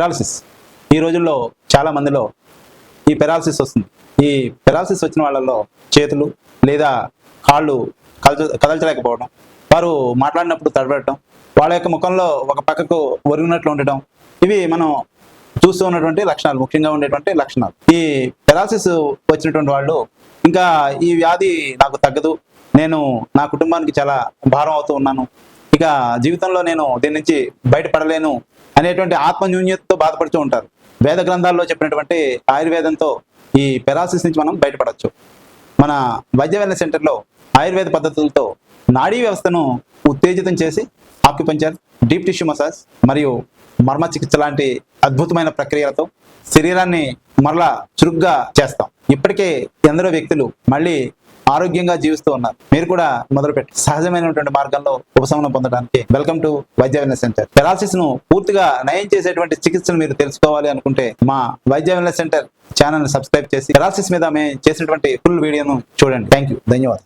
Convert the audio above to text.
Paralysis ఈ రోజుల్లో చాలా మందిలో ఈ పెరాలసిస్ వస్తుంది. ఈ పెరాలసిస్ వచ్చిన వాళ్ళల్లో చేతులు లేదా కాళ్ళు కదల్చలేకపోవడం, వారు మాట్లాడినప్పుడు తడబడటం, వాళ్ళ యొక్క ముఖంలో ఒక పక్కకు ఒరిగినట్లు ఉండటం, ఇవి మనం చూస్తూ ఉన్నటువంటి లక్షణాలు, ముఖ్యంగా ఉండేటువంటి లక్షణాలు. ఈ పెరాలసిస్ వచ్చినటువంటి వాళ్ళు ఇంకా ఈ వ్యాధి నాకు తగ్గదు, నేను నా కుటుంబానికి చాలా భారం అవుతూ ఉన్నాను, ఇక జీవితంలో నేను దీని నుంచి బయటపడలేను అనేటువంటి ఆత్మన్యూన్యతతో బాధపడుతూ ఉంటారు. వేద గ్రంథాల్లో చెప్పినటువంటి ఆయుర్వేదంతో ఈ పెరాలసిస్ నుంచి మనం బయటపడవచ్చు. మన వైద్య వెల్నెస్ సెంటర్లో ఆయుర్వేద పద్ధతులతో నాడీ వ్యవస్థను ఉత్తేజితం చేసి ఆక్యుపంచర్, డీప్ టిష్యూ మసాజ్ మరియు మర్మ చికిత్స లాంటి అద్భుతమైన ప్రక్రియలతో శరీరాన్ని మరలా చురుగ్గా చేస్తాం. ఇప్పటికే ఎందరో వ్యక్తులు మళ్ళీ ఆరోగ్యంగా జీవిస్తూ ఉన్నారు. మీరు కూడా మొదలుపెట్టి సహజమైనటువంటి మార్గంలో ఉపశమనం పొందడానికి వెల్కమ్ టు వైద్య వెల్నెస్ సెంటర్. పెరాలసిస్ ను పూర్తిగా నయం చేసేటువంటి చికిత్సలు మీరు తెలుసుకోవాలి అనుకుంటే మా వైద్య వెల్నెస్ సెంటర్ ఛానల్ ని సబ్స్క్రైబ్ చేసి పెరాలసిస్ మీద మేము చేసినటువంటి ఫుల్ వీడియోను చూడండి. థ్యాంక్ యూ, ధన్యవాదాలు.